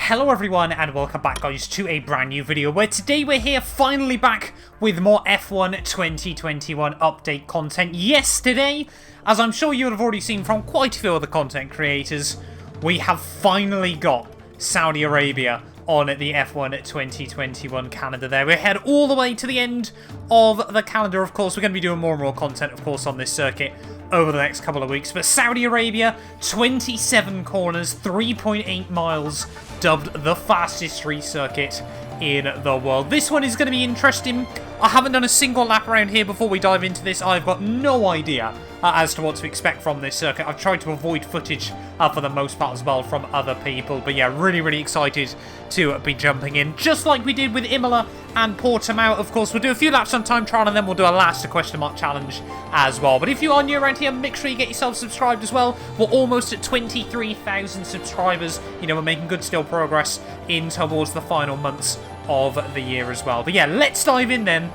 Hello everyone and welcome back guys to a brand new video where today we're here finally back with more F1 2021 update content. Yesterday, as I'm sure you would have already seen from quite a few other content creators, we have finally got Saudi Arabia on the F1 2021 calendar there. We're head all the way to the end of the calendar, of course. We're going to be doing more and more content, of course, on this circuit over the next couple of weeks. But Saudi Arabia, 27 corners, 3.8 miles, dubbed the fastest street circuit in the world. This one is going to be interesting. I haven't done a single lap around here before we dive into this. I've got no idea as to what to expect from this circuit. I've tried to avoid footage for the most part as well from other people. But yeah, really excited to be jumping in. Just like we did with Imola and Portimao, of course. We'll do a few laps on time trial and then we'll do a last question mark challenge as well. But if you are new around here, make sure you get yourself subscribed as well. We're almost at 23,000 subscribers. You know, we're making good still progress in towards the final months of the year as well. But yeah, let's dive in then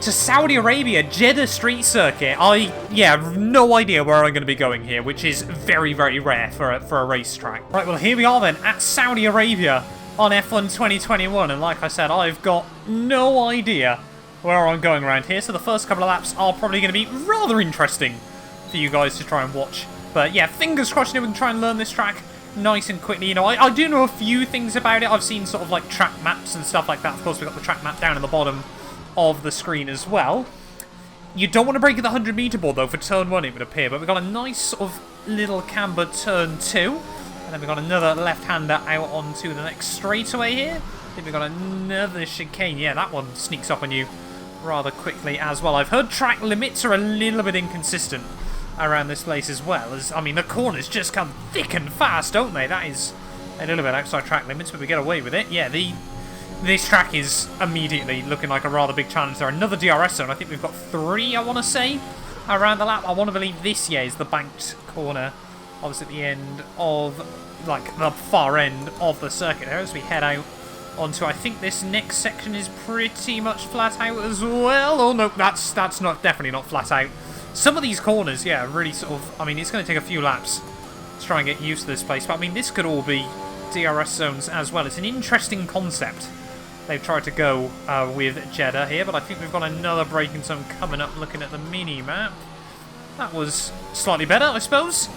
to Saudi Arabia, Jeddah Street Circuit. I have no idea where I'm going to be going here, which is very rare for a racetrack. Right, well, here we are then at Saudi Arabia on F1 2021, and like I said, I've got no idea where I'm going around here, so the first couple of laps are probably going to be rather interesting for you guys to try and watch. But yeah, fingers crossed we can try and learn this track nice and quickly. You know, I do know a few things about it. I've seen sort of like track maps and stuff like that. Of course, we've got the track map down at the bottom of the screen as well. You don't want to break at the 100-meter board though for turn 1, it would appear, but we've got a nice sort of little camber turn 2, and then we've got another left-hander out onto the next straightaway here. I think we've got another chicane. Yeah, that one sneaks up on you rather quickly as well. I've heard track limits are a little bit inconsistent around this place as well, as I mean the corners just come thick and fast, don't they? That is a little bit outside track limits, but we get away with it. Yeah, this track is immediately looking like a rather big challenge there. Another DRS zone. I think we've got 3, I want to say, around the lap. I want to believe this, is the banked corner, obviously at the end of, like, the far end of the circuit there as we head out onto, I think this next section is pretty much flat out as well. Oh, no, that's definitely not flat out. Some of these corners, yeah, really sort of, I mean, it's going to take a few laps to try and get used to this place, but I mean, this could all be DRS zones as well. It's an interesting concept they've tried to go with Jeddah here, but I think we've got another braking zone coming up looking at the mini-map. That was slightly better, I suppose.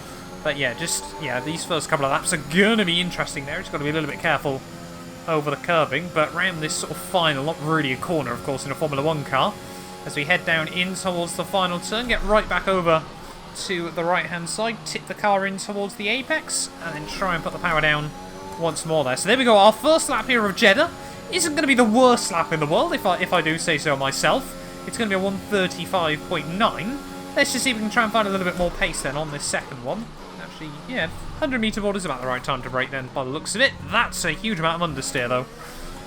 But yeah, these first couple of laps are going to be interesting there. It's got to be a little bit careful over the curbing, but round this sort of final, not really a corner, of course, in a Formula 1 car, as we head down in towards the final turn, get right back over to the right-hand side, tip the car in towards the apex, and then try and put the power down once more there. So there we go, our first lap here of Jeddah. Isn't going to be the worst lap in the world, if I do say so myself. It's going to be a 1:35.9. Let's just see if we can try and find a little bit more pace then on this second one. Actually, yeah, 100-meter board is about the right time to brake then, by the looks of it. That's a huge amount of understeer, though,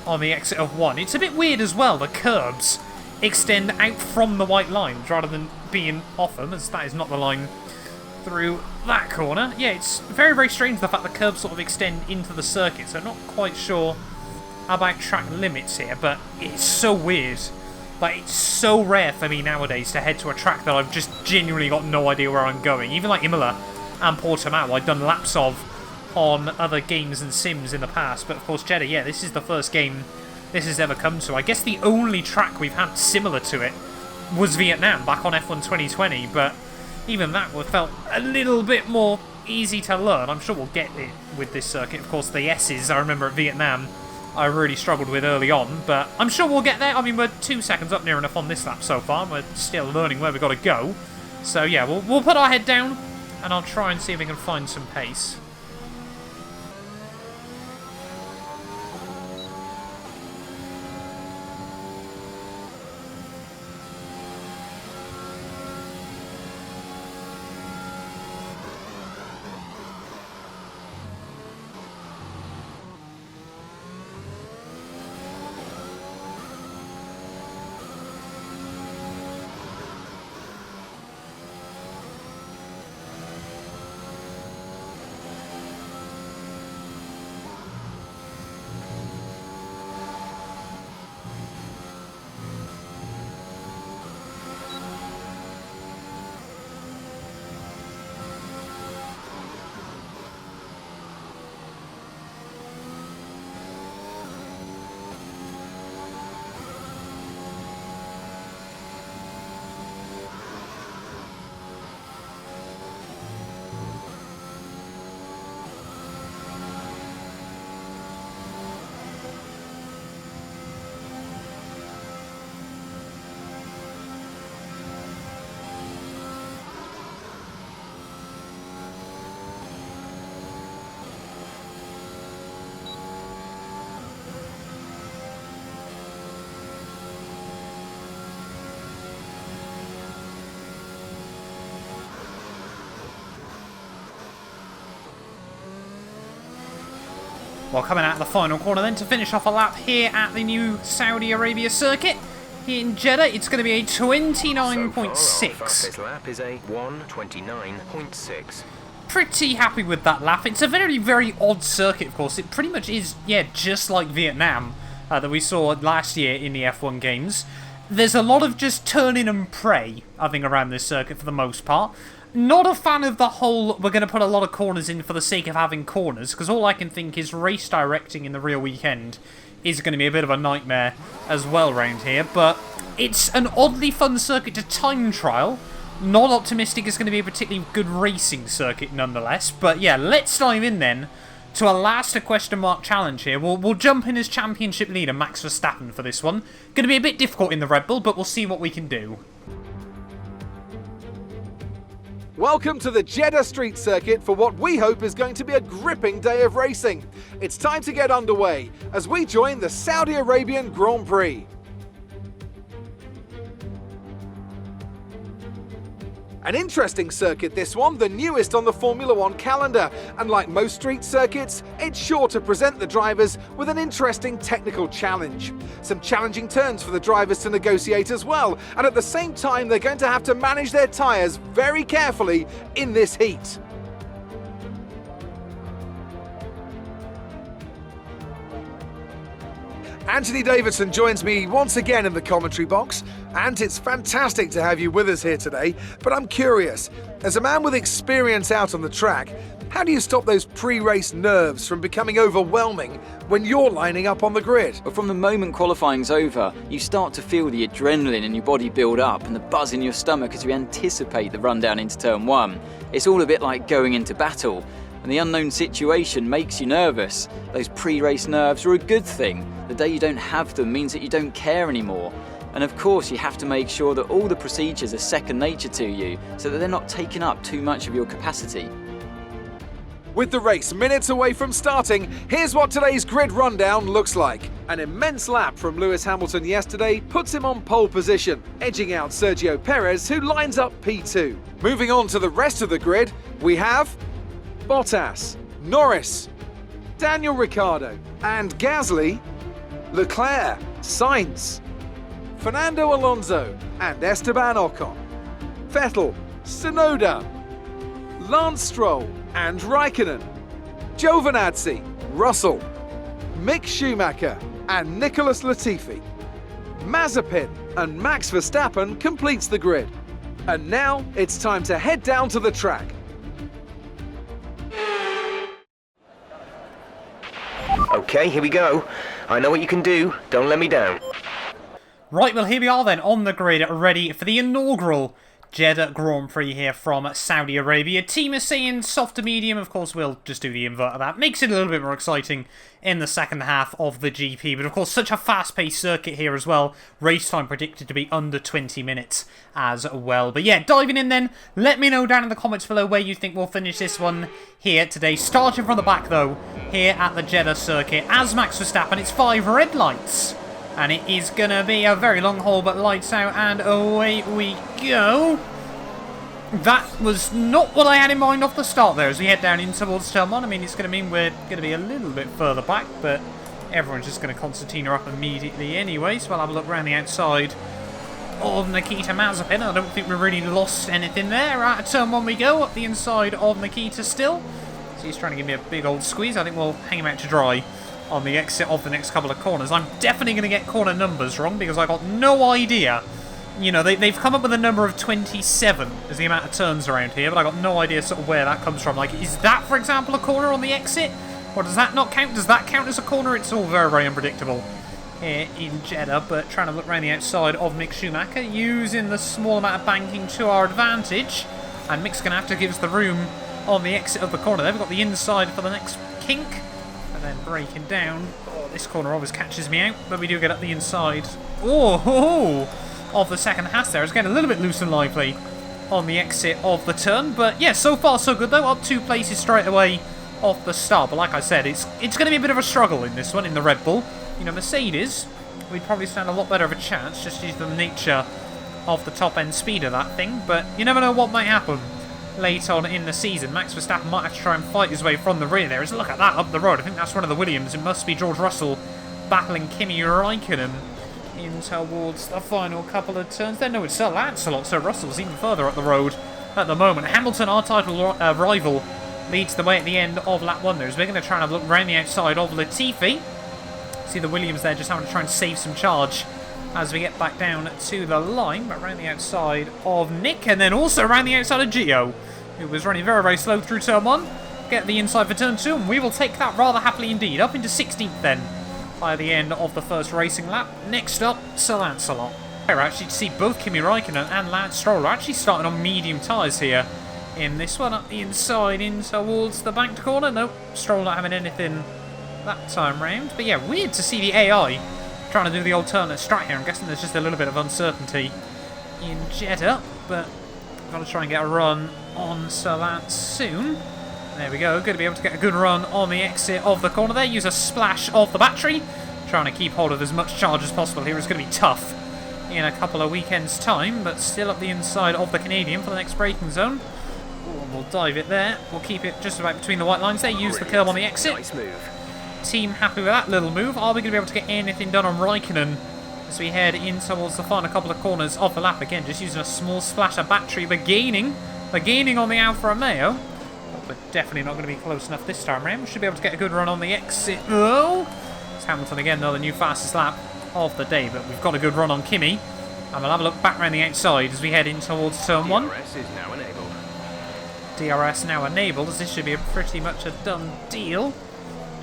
on the exit of 1. It's a bit weird as well, the curbs extend out from the white lines rather than being off them, as that is not the line through that corner. Yeah, it's very strange the fact the curbs sort of extend into the circuit, so not quite sure about track limits here, but it's so weird. Like, it's so rare for me nowadays to head to a track that I've just genuinely got no idea where I'm going. Even like Imola and Portimao, I've done laps of on other games and sims in the past, but of course Jeddah, yeah, this is the first game this has ever come to. I guess the only track we've had similar to it was Vietnam back on F1 2020, but even that felt a little bit more easy to learn. I'm sure we'll get it with this circuit. Of course, the S's, I remember at Vietnam, I really struggled with early on, but I'm sure we'll get there. I mean, we're 2 seconds up near enough on this lap so far. We're still learning where we've got to go. So yeah, we'll put our head down, and I'll try and see if we can find some pace. Well, coming out of the final corner then to finish off a lap here at the new Saudi Arabia circuit. Here in Jeddah, it's going to be a 29.6. So far, our lap is a 1:29.6. Pretty happy with that lap. It's a very, very odd circuit, of course. It pretty much is, yeah, just like Vietnam that we saw last year in the F1 games. There's a lot of just turn in and pray, I think, around this circuit for the most part. Not a fan of the whole, we're going to put a lot of corners in for the sake of having corners, because all I can think is race directing in the real weekend is going to be a bit of a nightmare as well around here. But it's an oddly fun circuit to time trial. Not optimistic it's going to be a particularly good racing circuit nonetheless. But yeah, let's dive in then to a last question mark challenge here. We'll jump in as championship leader Max Verstappen for this one. Going to be a bit difficult in the Red Bull, but we'll see what we can do. Welcome to the Jeddah Street Circuit for what we hope is going to be a gripping day of racing. It's time to get underway as we join the Saudi Arabian Grand Prix. An interesting circuit this one, the newest on the Formula One calendar, and like most street circuits, it's sure to present the drivers with an interesting technical challenge. Some challenging turns for the drivers to negotiate as well, and at the same time they're going to have to manage their tyres very carefully in this heat. Anthony Davidson joins me once again in the commentary box, and it's fantastic to have you with us here today. But I'm curious, as a man with experience out on the track, how do you stop those pre-race nerves from becoming overwhelming when you're lining up on the grid? But from the moment qualifying's over, you start to feel the adrenaline in your body build up and the buzz in your stomach as you anticipate the rundown into turn one. It's all a bit like going into battle, and the unknown situation makes you nervous. Those pre-race nerves are a good thing. The day you don't have them means that you don't care anymore. And of course you have to make sure that all the procedures are second nature to you so that they're not taking up too much of your capacity. With the race minutes away from starting, here's what today's grid rundown looks like. An immense lap from Lewis Hamilton yesterday puts him on pole position, edging out Sergio Perez, who lines up P2. Moving on to the rest of the grid, we have Bottas, Norris, Daniel Ricciardo, and Gasly, Leclerc, Sainz, Fernando Alonso, and Esteban Ocon, Vettel, Tsunoda, Lance Stroll, and Raikkonen, Giovinazzi, Russell, Mick Schumacher, and Nicholas Latifi. Mazepin and Max Verstappen completes the grid. And now it's time to head down to the track. Okay, here we go. I know what you can do. Don't let me down. Right, well here we are then on the grid, ready for the inaugural Jeddah Grand Prix here from Saudi Arabia. Team is saying soft to medium. Of course, we'll just do the invert of that. Makes it a little bit more exciting in the second half of the GP. But of course, such a fast-paced circuit here as well. Race time predicted to be under 20 minutes as well. But yeah, diving in then, let me know down in the comments below where you think we'll finish this one here today. Starting from the back though, here at the Jeddah circuit, as Max Verstappen, it's 5 red lights. And it is going to be a very long haul, but lights out, and away we go. That was not what I had in mind off the start there as we head down in towards turn one. I mean, it's going to mean we're going to be a little bit further back, but everyone's just going to concertina up immediately anyway. So we'll have a look around the outside of Nikita Mazepin. I don't think we really lost anything there. Right, at turn one we go, up the inside of Nikita still. So he's trying to give me a big old squeeze. I think we'll hang him out to dry on the exit of the next couple of corners. I'm definitely going to get corner numbers wrong because I got no idea. You know, they've come up with a number of 27 as the amount of turns around here, but I got no idea sort of where that comes from. Like, is that, for example, a corner on the exit? Or does that not count? Does that count as a corner? It's all very, very unpredictable here in Jeddah, but trying to look around the outside of Mick Schumacher, using the small amount of banking to our advantage. And Mick's going to have to give us the room on the exit of the corner. They've got the inside for the next kink. And then breaking down. Oh, this corner always catches me out, but we do get up the inside. Oh, of the second hash there. It's getting a little bit loose and lively on the exit of the turn. But yeah, so far so good though. Up 2 places straight away off the start. But like I said, it's going to be a bit of a struggle in this one, in the Red Bull. You know, Mercedes, we'd probably stand a lot better of a chance, just due to the nature of the top-end speed of that thing. But you never know what might happen late on in the season. Max Verstappen might have to try and fight his way from the rear there. Look at that up the road. I think that's one of the Williams. It must be George Russell battling Kimi Räikkönen in towards the final couple of turns. Then no, it's Sir Lancelot, so Russell's even further up the road at the moment. Hamilton, our title rival, leads the way at the end of lap 1 there, as we're going to try and have a look around the outside of Latifi. See the Williams there just having to try and save some charge as we get back down to the line, but around the outside of Nick, and then also around the outside of Gio, who was running very, very slow through turn 1. Get the inside for turn 2, and we will take that rather happily indeed. Up into 16th then, by the end of the first racing lap. Next up, Sir Lancelot. Here, actually, to see both Kimi Räikkönen and Lance Stroll are actually starting on medium tyres here in this one. Up the inside, in towards the banked corner. Nope, Stroll not having anything that time round. But yeah, weird to see the AI trying to do the alternate strat here. I'm guessing there's just a little bit of uncertainty in Jeddah, but I've got to try and get a run on Sir Lance soon. There we go, going to be able to get a good run on the exit of the corner there. Use a splash of the battery, trying to keep hold of as much charge as possible here. It's going to be tough in a couple of weekends' time, but still up the inside of the Canadian for the next braking zone. Ooh, we'll dive it there. We'll keep it just about between the white lines there. Use the curb on the exit. Nice move. Team happy with that little move. Are we going to be able to get anything done on Räikkönen as we head in towards the final couple of corners of the lap? Again, just using a small splash of battery. We're gaining on the Alfa Romeo, but we're definitely not going to be close enough this time around. We should be able to get a good run on the exit. Oh, it's Hamilton again, though, the new fastest lap of the day, but we've got a good run on Kimi, and we'll have a look back around the outside as we head in towards turn 1. DRS is now enabled. DRS now enabled, as this should be pretty much a done deal.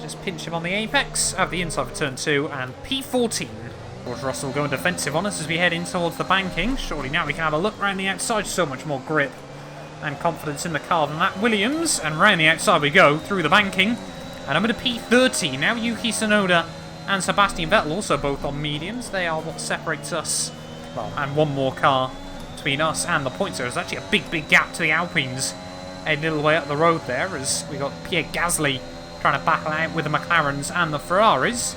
Just pinch him on the apex, have the inside for turn 2, and P14. George Russell going defensive on us as we head in towards the banking. Surely now we can have a look around the outside. So much more grip and confidence in the car than that. Williams, and round the outside we go through the banking. And I'm going to P13 now. Yuki Tsunoda and Sebastian Vettel also both on mediums. They are what separates us, well, and one more car between us and the points. There's actually a big gap to the Alpines a little way up the road there, as we got Pierre Gasly trying to battle out with the McLarens and the Ferraris.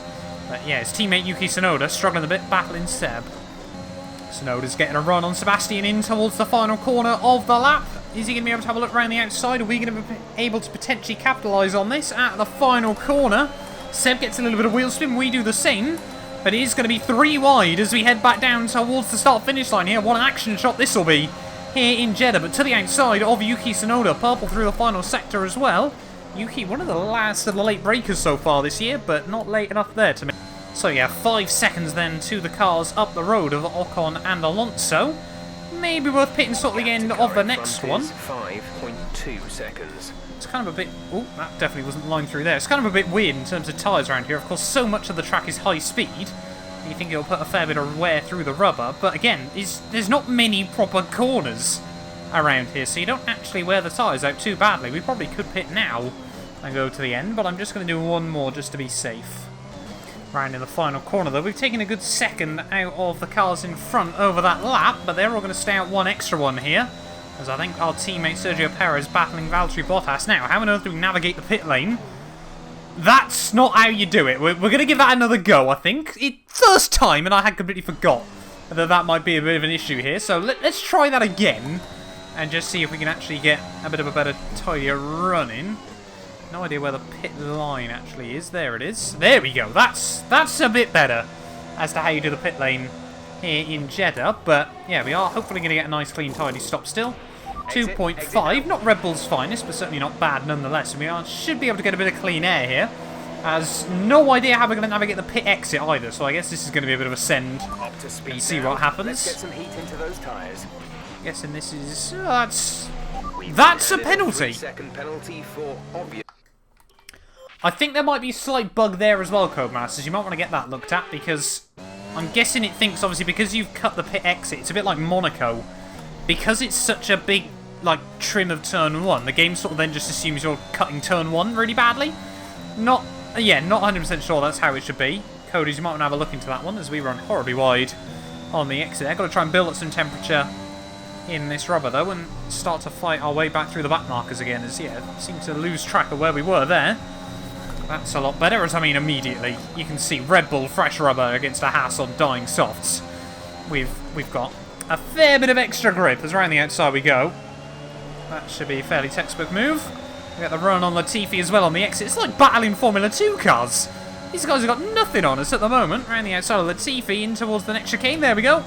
But yeah, his teammate Yuki Tsunoda struggling a bit, battling Seb. Tsunoda's getting a run on Sebastian in towards the final corner of the lap. Is he going to be able to have a look around the outside? Are we going to be able to potentially capitalise on this at the final corner? Seb gets a little bit of wheel spin, we do the same. But it is going to be 3 wide as we head back down towards the start-finish line here. What an action shot this will be here in Jeddah. But to the outside of Yuki Tsunoda, purple through the final sector as well. Yuki, one of the last of the late breakers so far this year, but not late enough there to me. So yeah, 5 seconds then to the cars up the road of Ocon and Alonso. Maybe worth pitting sort of the end of the next one. 5.2 seconds. It's kind of a bit... Oh, that definitely wasn't lined through there. It's kind of a bit weird in terms of tyres around here. Of course, so much of the track is high speed. You think it'll put a fair bit of wear through the rubber. But again, there's not many proper corners around here, so you don't actually wear the tyres out too badly. We probably could pit now and go to the end, but I'm just going to do one more just to be safe. Round in the final corner, though, we've taken a good second out of the cars in front over that lap, but they're all going to stay out one extra one here, as I think our teammate Sergio Perez battling Valtteri Bottas. Now, how on earth do we navigate the pit lane? That's not how you do it. We're going to give that another go, I think. First time, and I had completely forgot that might be a bit of an issue here, so let's try that again and just see if we can actually get a bit of a better, tidier run in. No idea where the pit line actually is. There it is. There we go. That's a bit better as to how you do the pit lane here in Jeddah. But yeah, we are hopefully going to get a nice, clean, tidy stop still. 2.5. Not Red Bull's finest, but certainly not bad nonetheless. And we should be able to get a bit of clean air here. As no idea how we're going to navigate the pit exit either. So I guess this is going to be a bit of a send and see what happens. Let's get some heat into those tyres. Guessing this is... that's a penalty. 3-second penalty for obvious. I think there might be a slight bug there as well, Codemasters. You might want to get that looked at, because I'm guessing it thinks, obviously, because you've cut the pit exit, it's a bit like Monaco. Because it's such a big, like, trim of turn 1, the game sort of then just assumes you're cutting turn 1 really badly. Not 100% sure that's how it should be. Coders, you might want to have a look into that one, as we run horribly wide on the exit. I've got to try and build up some temperature in this rubber, though, and start to fight our way back through the back markers again, as, yeah, seem to lose track of where we were there. That's a lot better, as I mean immediately. You can see Red Bull fresh rubber against a Haas on dying softs. We've got a fair bit of extra grip as around the outside we go. That should be a fairly textbook move. We got the run on Latifi as well on the exit. It's like battling Formula 2 cars. These guys have got nothing on us at the moment. Around the outside of Latifi in towards the next chicane. There we go.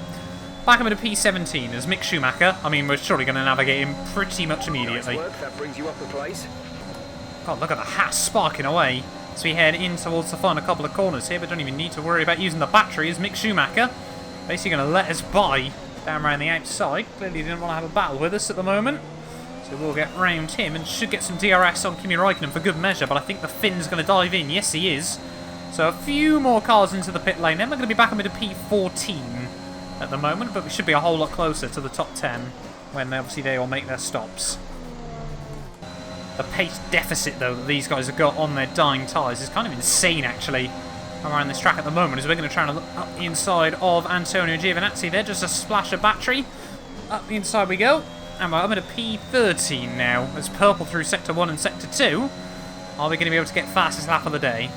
Back up into P17 as Mick Schumacher. I mean, we're surely going to navigate him pretty much immediately. Nice work. That brings you up a place. God, look at the Haas sparking away. So we head in towards the final couple of corners here, but don't even need to worry about using the battery as Mick Schumacher basically going to let us by down around the outside. Clearly didn't want to have a battle with us at the moment. So we'll get round him and should get some DRS on Kimi Räikkönen for good measure, but I think the Finn's going to dive in. Yes, he is. So a few more cars into the pit lane. Then we're going to be back up into P14 at the moment, but we should be a whole lot closer to the top 10 when obviously they all make their stops. The pace deficit, though, that these guys have got on their dying tyres is kind of insane, actually, around this track at the moment, as we're going to try and look up the inside of Antonio Giovinazzi there. Just a splash of battery. Up the inside we go. And we're up into P13 now. As purple through Sector 1 and Sector 2. Are we going to be able to get fastest lap of the day?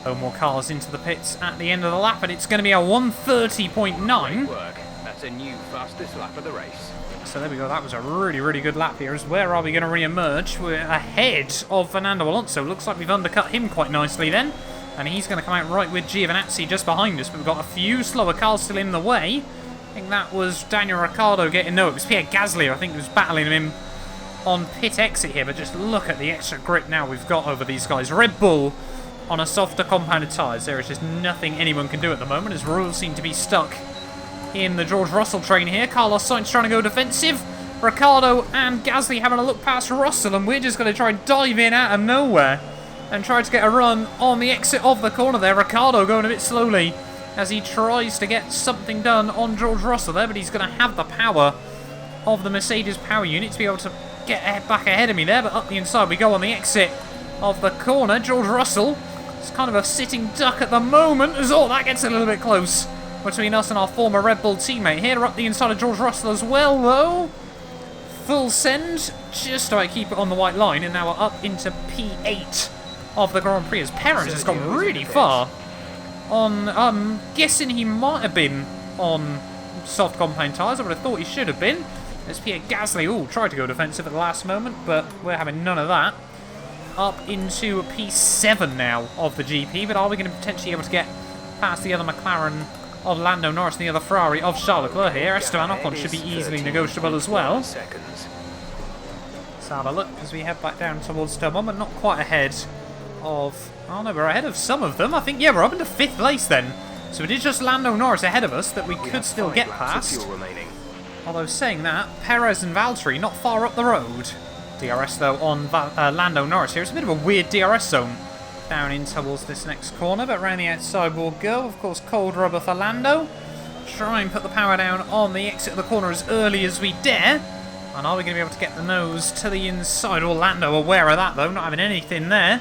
No more cars into the pits at the end of the lap, and it's going to be a 1:30.9. Work. That's a new fastest lap of the race. So there we go. That was a really, really good lap here. As where are we going to re-emerge? We're ahead of Fernando Alonso. Looks like we've undercut him quite nicely then. And he's going to come out right with Giovinazzi just behind us. But we've got a few slower cars still in the way. I think that was Daniel Ricciardo getting... No, it was Pierre Gasly, I think, who was battling him on pit exit here. But just look at the extra grip now we've got over these guys. Red Bull on a softer compounded tyres. There is just nothing anyone can do at the moment, as Royals seem to be stuck in the George Russell train here. Carlos Sainz trying to go defensive. Ricciardo and Gasly having a look past Russell, and we're just going to try and dive in out of nowhere and try to get a run on the exit of the corner there. Ricciardo going a bit slowly as he tries to get something done on George Russell there, but he's going to have the power of the Mercedes power unit to be able to get back ahead of me there. But up the inside we go on the exit of the corner. George Russell is kind of a sitting duck at the moment, as oh, that gets a little bit close between us and our former Red Bull teammate here. Up the inside of George Russell as well, though. Full send, just about keep it on the white line, and now we're up into P8 of the Grand Prix as Perez has gone really far on, guessing he might have been on soft compound tyres. I would have thought he should have been. As Pierre Gasly, tried to go defensive at the last moment, but we're having none of that. Up into P7 now of the GP, but are we going to potentially be able to get past the other McLaren of Lando Norris and the other Ferrari of Charles Leclerc here? Esteban Ocon should be easily negotiable as well. Let's have a look as we head back down towards turn 1, but not quite ahead of... Oh no, we're ahead of some of them. I think, yeah, we're up into 5th place then. So it is just Lando Norris ahead of us that we could still get past. Although saying that, Perez and Valtteri not far up the road. DRS though on Lando Norris here. It's a bit of a weird DRS zone down in towards this next corner, but around the outside we'll go. Of course, cold rubber for Lando. Try and put the power down on the exit of the corner as early as we dare. And are we going to be able to get the nose to the inside? Lando aware of that though, not having anything there.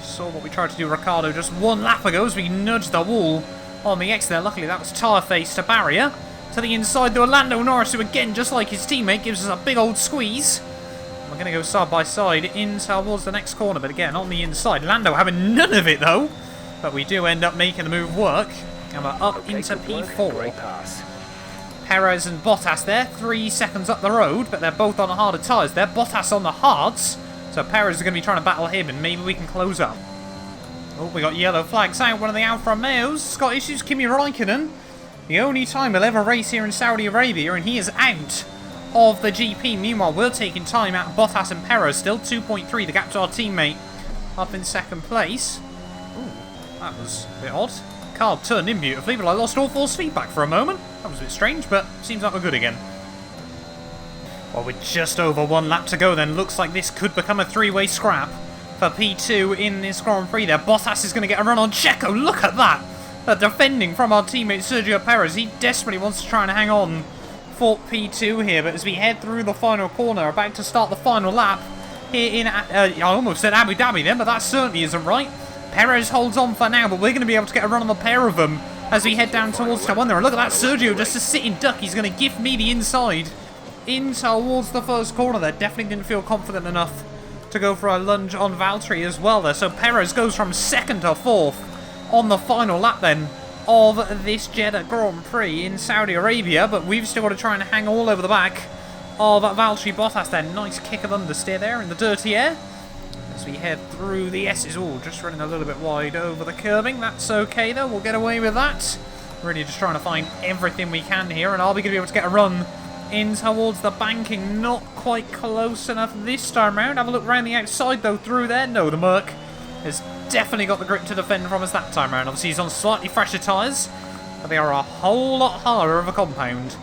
Saw what we tried to do, Ricciardo, just one lap ago as we nudged the wall on the exit there. Luckily that was tyre face to barrier. To the inside though, Lando Norris, who again, just like his teammate, gives us a big old squeeze. We're going to go side by side in towards the next corner, but again on the inside. Lando having none of it though, but we do end up making the move work, and we're up into P4. Perez and Bottas there, 3 seconds up the road, but they're both on the harder tyres there. Bottas on the hards, so Perez is going to be trying to battle him, and maybe we can close up. Oh, we got yellow flags out. One of the Alfa Romeos got issues. Kimi Räikkönen, the only time he'll ever race here in Saudi Arabia, and he is out of the GP. Meanwhile, we're taking time out of Bottas and Perez still. 2.3, the gap to our teammate up in 2nd place. Ooh, that was a bit odd. Car turned in beautifully, but I lost all force feedback for a moment. That was a bit strange, but seems like we're good again. Well, with just over 1 lap to go then, looks like this could become a 3-way scrap for P2 in this Grand Prix there. Bottas is going to get a run on Checo. Look at that! Defending from our teammate Sergio Perez. He desperately wants to try and hang on for P2 here, but as we head through the final corner, about to start the final lap here in, I almost said Abu Dhabi then, but that certainly isn't right. Perez holds on for now, but we're going to be able to get a run on the pair of them as we head down towards turn 1 there. And look at that, Sergio just a sitting duck. He's going to give me the inside in towards the first corner there. Definitely didn't feel confident enough to go for a lunge on Valtteri as well there. So Perez goes from 2nd to 4th on the final lap then of this Jeddah Grand Prix in Saudi Arabia, but we've still got to try and hang all over the back of Valtteri Bottas there. Nice kick of understeer there in the dirty air. As we head through the S's. Oh, just running a little bit wide over the curbing. That's okay though, we'll get away with that. Really just trying to find everything we can here, and are we going to be able to get a run in towards the banking? Not quite close enough this time round. Have a look around the outside though, through there. No, the Merc has definitely got the grip to defend from us that time round. Obviously he's on slightly fresher tyres, but they are a whole lot harder of a compound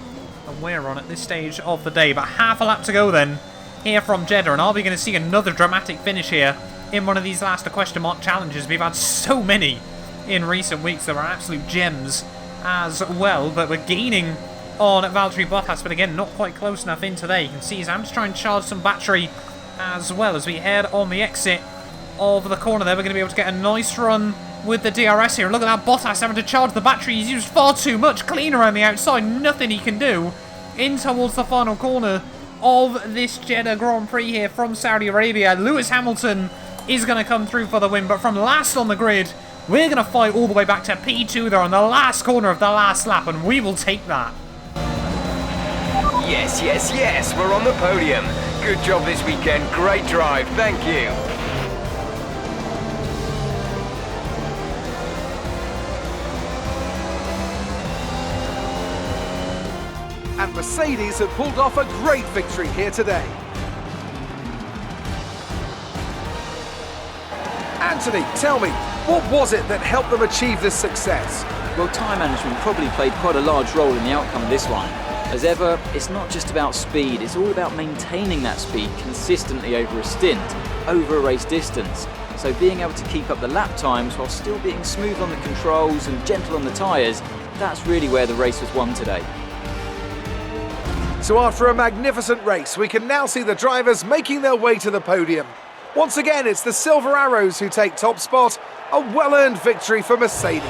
than we're on at this stage of the day. But half a lap to go then here from Jeddah, and are we going to see another dramatic finish here in one of these last question mark challenges? We've had so many in recent weeks that are absolute gems as well, but we're gaining on Valtteri Bottas, but again not quite close enough into there. You can see I'm just trying to charge some battery as well as we head on the exit of the corner there. We're going to be able to get a nice run with the DRS here. Look at that, Bottas having to charge the battery. He's used far too much. Clean around the outside, nothing he can do in towards the final corner of this Jeddah Grand Prix here from Saudi Arabia. Lewis Hamilton is going to come through for the win, but from last on the grid, we're going to fight all the way back to P2 there on the last corner of the last lap, and we will take that. Yes, yes, yes, we're on the podium. Good job this weekend. Great drive. Thank you. And Mercedes have pulled off a great victory here today. Anthony, tell me, what was it that helped them achieve this success? Well, tyre management probably played quite a large role in the outcome of this one. As ever, it's not just about speed, it's all about maintaining that speed consistently over a stint, over a race distance. So being able to keep up the lap times while still being smooth on the controls and gentle on the tyres, that's really where the race was won today. So after a magnificent race, we can now see the drivers making their way to the podium. Once again, it's the Silver Arrows who take top spot, a well-earned victory for Mercedes.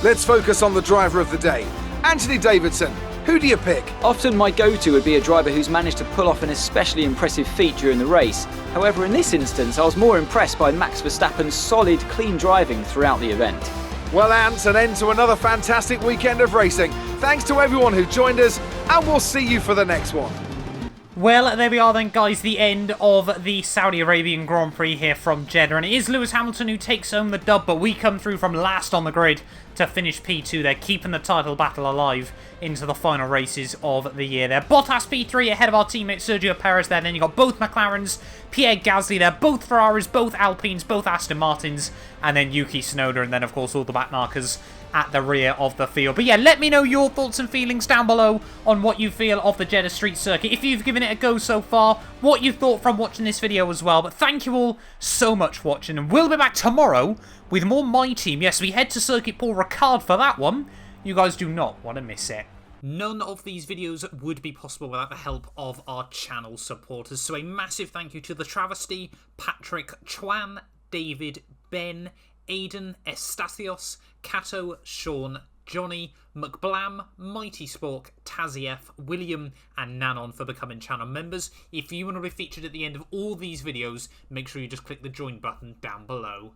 Let's focus on the driver of the day, Anthony Davidson. Who do you pick? Often my go-to would be a driver who's managed to pull off an especially impressive feat during the race. However, in this instance, I was more impressed by Max Verstappen's solid, clean driving throughout the event. Well, Ant, an end to another fantastic weekend of racing. Thanks to everyone who joined us, and we'll see you for the next one. Well, there we are then, guys, the end of the Saudi Arabian Grand Prix here from Jeddah. And it is Lewis Hamilton who takes home the dub, but we come through from last on the grid to finish P2 there, keeping the title battle alive into the final races of the year there. Bottas P3 ahead of our teammate Sergio Perez there. Then you got both McLarens, Pierre Gasly there, both Ferraris, both Alpines, both Aston Martins, and then Yuki Tsunoda, and then of course all the back markers at the rear of the field. But yeah, let me know your thoughts and feelings down below on what you feel of the Jeddah Street Circuit. If you've given it a go so far, what you thought from watching this video as well. But thank you all so much for watching, and we'll be back tomorrow with more My Team. Yes, we head to Circuit Paul Ricard for that one. You guys do not want to miss it. None of these videos would be possible without the help of our channel supporters. So a massive thank you to The Travesty, Patrick, Chuan, David, Ben, Aidan, Estasios, Cato, Sean, Johnny, McBlam, Mighty Spork, Tazief, William, and Nanon for becoming channel members. If you want to be featured at the end of all these videos, make sure you just click the join button down below.